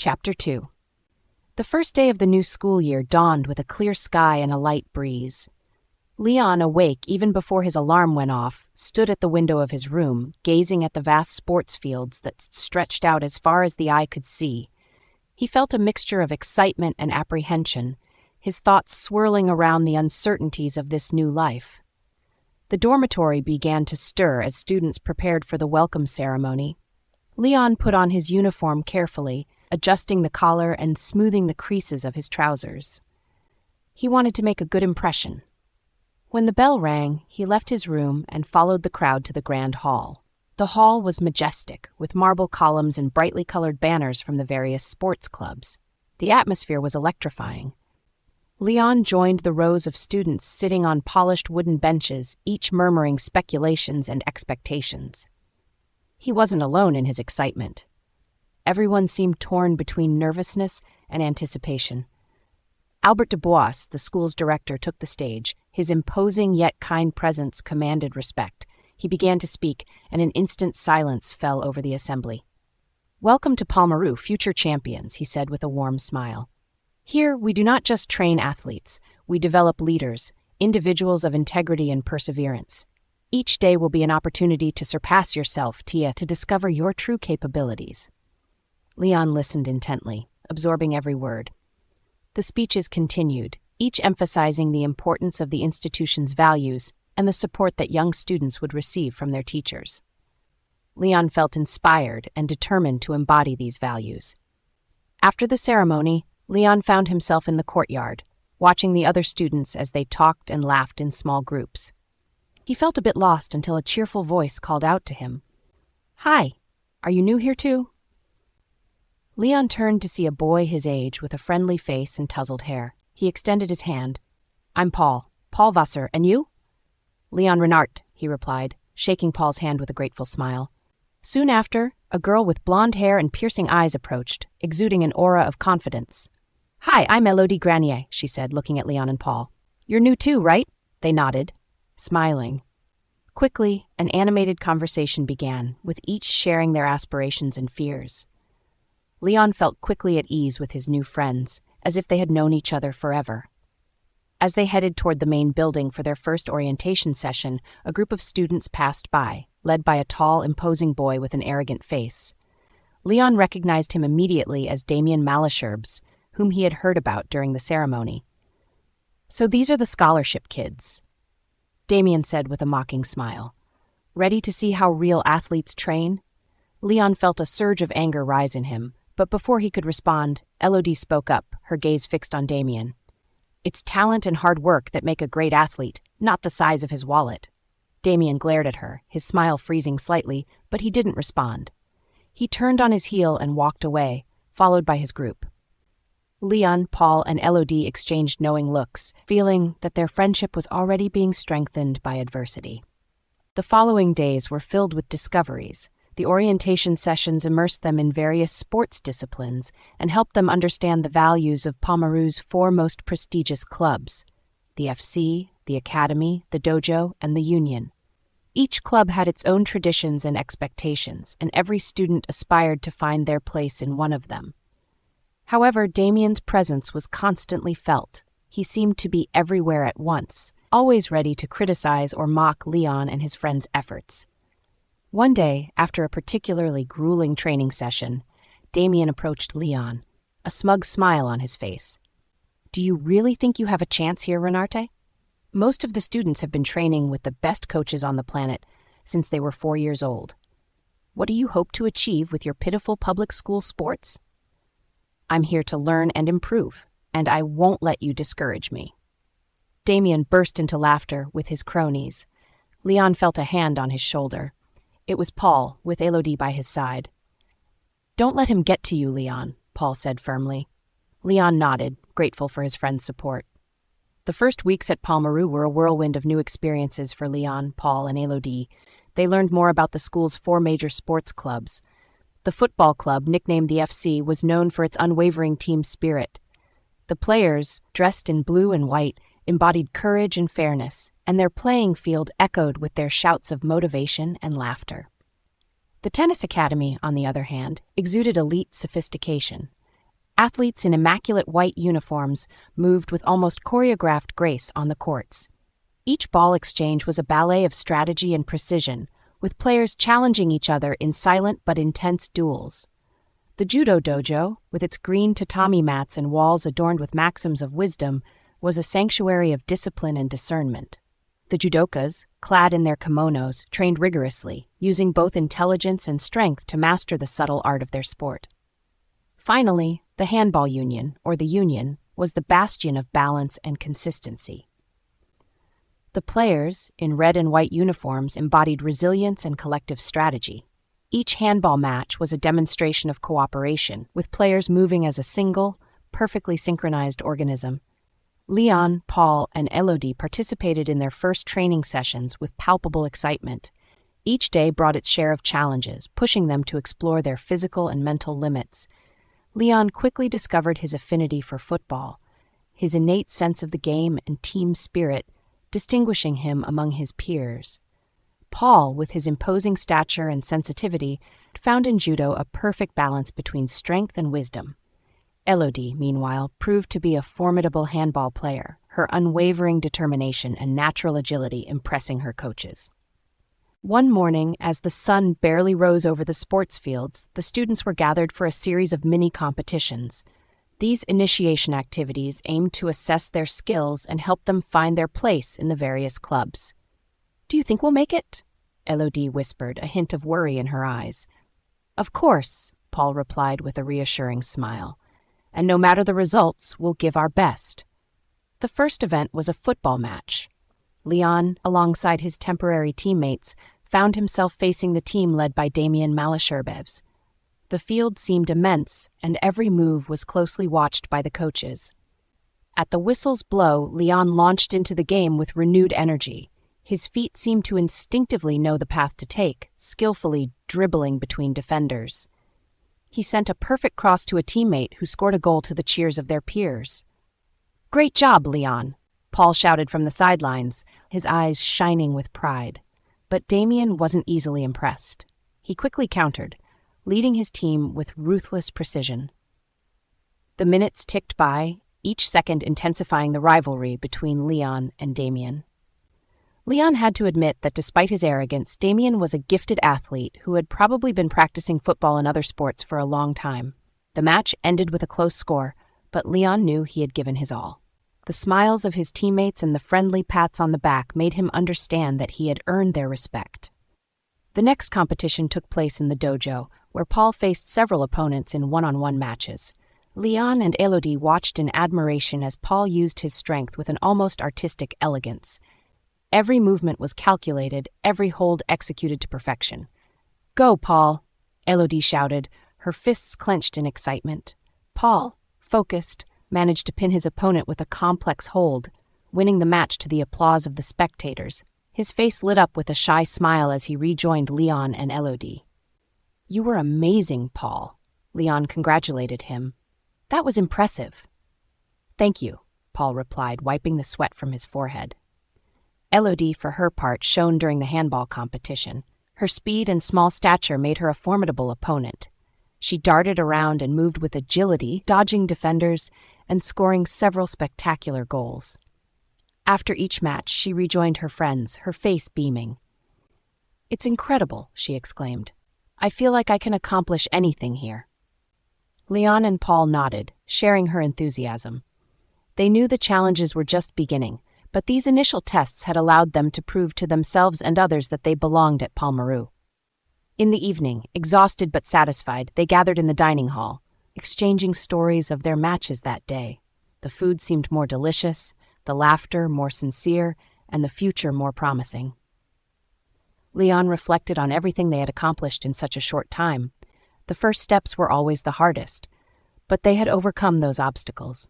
Chapter 2. The first day of the new school year dawned with a clear sky and a light breeze. Léon, awake even before his alarm went off, stood at the window of his room, gazing at the vast sports fields that stretched out as far as the eye could see. He felt a mixture of excitement and apprehension, his thoughts swirling around the uncertainties of this new life. The dormitory began to stir as students prepared for the welcome ceremony. Léon put on his uniform carefully, adjusting the collar and smoothing the creases of his trousers. He wanted to make a good impression. When the bell rang, he left his room and followed the crowd to the grand hall. The hall was majestic, with marble columns and brightly colored banners from the various sports clubs. The atmosphere was electrifying. Léon joined the rows of students sitting on polished wooden benches, each murmuring speculations and expectations. He wasn't alone in his excitement. Everyone seemed torn between nervousness and anticipation. Albert Dubois, the school's director, took the stage. His imposing yet kind presence commanded respect. He began to speak, and an instant silence fell over the assembly. "Welcome to Palmaroux, future champions," he said with a warm smile. "Here, we do not just train athletes, we develop leaders, individuals of integrity and perseverance. Each day will be an opportunity to surpass yourself, Tia, to discover your true capabilities." Léon listened intently, absorbing every word. The speeches continued, each emphasizing the importance of the institution's values and the support that young students would receive from their teachers. Léon felt inspired and determined to embody these values. After the ceremony, Léon found himself in the courtyard, watching the other students as they talked and laughed in small groups. He felt a bit lost until a cheerful voice called out to him. "Hi, are you new here too?" Léon turned to see a boy his age with a friendly face and tousled hair. He extended his hand. "I'm Paul Wasser, and you?" "Léon Renart," he replied, shaking Paul's hand with a grateful smile. Soon after, a girl with blonde hair and piercing eyes approached, exuding an aura of confidence. "Hi, I'm Élodie Granier," she said, looking at Léon and Paul. "You're new too, right?" They nodded, smiling. Quickly, an animated conversation began, with each sharing their aspirations and fears. Léon felt quickly at ease with his new friends, as if they had known each other forever. As they headed toward the main building for their first orientation session, a group of students passed by, led by a tall, imposing boy with an arrogant face. Léon recognized him immediately as Damien Malesherbes, whom he had heard about during the ceremony. "So these are the scholarship kids," Damien said with a mocking smile. "Ready to see how real athletes train?" Léon felt a surge of anger rise in him, but before he could respond, Élodie spoke up, her gaze fixed on Damien. "It's talent and hard work that make a great athlete, not the size of his wallet." Damien glared at her, his smile freezing slightly, but he didn't respond. He turned on his heel and walked away, followed by his group. Léon, Paul, and Élodie exchanged knowing looks, feeling that their friendship was already being strengthened by adversity. The following days were filled with discoveries. The orientation sessions immersed them in various sports disciplines and helped them understand the values of Palmaroux's four most prestigious clubs: the FC, the Academy, the Dojo, and the Union. Each club had its own traditions and expectations, and every student aspired to find their place in one of them. However, Damien's presence was constantly felt. He seemed to be everywhere at once, always ready to criticize or mock Léon and his friends' efforts. One day, after a particularly grueling training session, Damien approached Léon, a smug smile on his face. "Do you really think you have a chance here, Renarte? Most of the students have been training with the best coaches on the planet since they were 4 years old. What do you hope to achieve with your pitiful public school sports?" "I'm here to learn and improve, and I won't let you discourage me." Damien burst into laughter with his cronies. Léon felt a hand on his shoulder. It was Paul, with Élodie by his side. "Don't let him get to you, Léon," Paul said firmly. Léon nodded, grateful for his friend's support. The first weeks at Palmaroux were a whirlwind of new experiences for Léon, Paul, and Élodie. They learned more about the school's 4 major sports clubs. The football club, nicknamed the FC, was known for its unwavering team spirit. The players, dressed in blue and white, embodied courage and fairness, and their playing field echoed with their shouts of motivation and laughter. The tennis academy, on the other hand, exuded elite sophistication. Athletes in immaculate white uniforms moved with almost choreographed grace on the courts. Each ball exchange was a ballet of strategy and precision, with players challenging each other in silent but intense duels. The judo dojo, with its green tatami mats and walls adorned with maxims of wisdom, was a sanctuary of discipline and discernment. The judokas, clad in their kimonos, trained rigorously, using both intelligence and strength to master the subtle art of their sport. Finally, the handball union, or the union, was the bastion of balance and consistency. The players, in red and white uniforms, embodied resilience and collective strategy. Each handball match was a demonstration of cooperation, with players moving as a single, perfectly synchronized organism. Léon, Paul, and Élodie participated in their first training sessions with palpable excitement. Each day brought its share of challenges, pushing them to explore their physical and mental limits. Léon quickly discovered his affinity for football, his innate sense of the game and team spirit, distinguishing him among his peers. Paul, with his imposing stature and sensitivity, found in judo a perfect balance between strength and wisdom. Élodie, meanwhile, proved to be a formidable handball player, her unwavering determination and natural agility impressing her coaches. One morning, as the sun barely rose over the sports fields, the students were gathered for a series of mini competitions. These initiation activities aimed to assess their skills and help them find their place in the various clubs. "Do you think we'll make it?" Élodie whispered, a hint of worry in her eyes. "Of course," Paul replied with a reassuring smile. "And no matter the results, we'll give our best." The first event was a football match. Léon, alongside his temporary teammates, found himself facing the team led by Damien. The field seemed immense, and every move was closely watched by the coaches. At the whistle's blow, Léon launched into the game with renewed energy. His feet seemed to instinctively know the path to take, skillfully dribbling between defenders. He sent a perfect cross to a teammate who scored a goal to the cheers of their peers. "Great job, Léon," Paul shouted from the sidelines, his eyes shining with pride. But Damien wasn't easily impressed. He quickly countered, leading his team with ruthless precision. The minutes ticked by, each second intensifying the rivalry between Léon and Damien. Léon had to admit that despite his arrogance, Damien was a gifted athlete who had probably been practicing football and other sports for a long time. The match ended with a close score, but Léon knew he had given his all. The smiles of his teammates and the friendly pats on the back made him understand that he had earned their respect. The next competition took place in the dojo, where Paul faced several opponents in one-on-one matches. Léon and Élodie watched in admiration as Paul used his strength with an almost artistic elegance. Every movement was calculated, every hold executed to perfection. "Go, Paul!" Élodie shouted, her fists clenched in excitement. Paul, focused, managed to pin his opponent with a complex hold, winning the match to the applause of the spectators. His face lit up with a shy smile as he rejoined Léon and Élodie. "You were amazing, Paul," Léon congratulated him. "That was impressive." "Thank you," Paul replied, wiping the sweat from his forehead. Élodie, for her part, shone during the handball competition. Her speed and small stature made her a formidable opponent. She darted around and moved with agility, dodging defenders and scoring several spectacular goals. After each match, she rejoined her friends, her face beaming. "It's incredible," she exclaimed. "I feel like I can accomplish anything here." Léon and Paul nodded, sharing her enthusiasm. They knew the challenges were just beginning, but these initial tests had allowed them to prove to themselves and others that they belonged at Palmaroux. In the evening, exhausted but satisfied, they gathered in the dining hall, exchanging stories of their matches that day. The food seemed more delicious, the laughter more sincere, and the future more promising. Léon reflected on everything they had accomplished in such a short time. The first steps were always the hardest, but they had overcome those obstacles.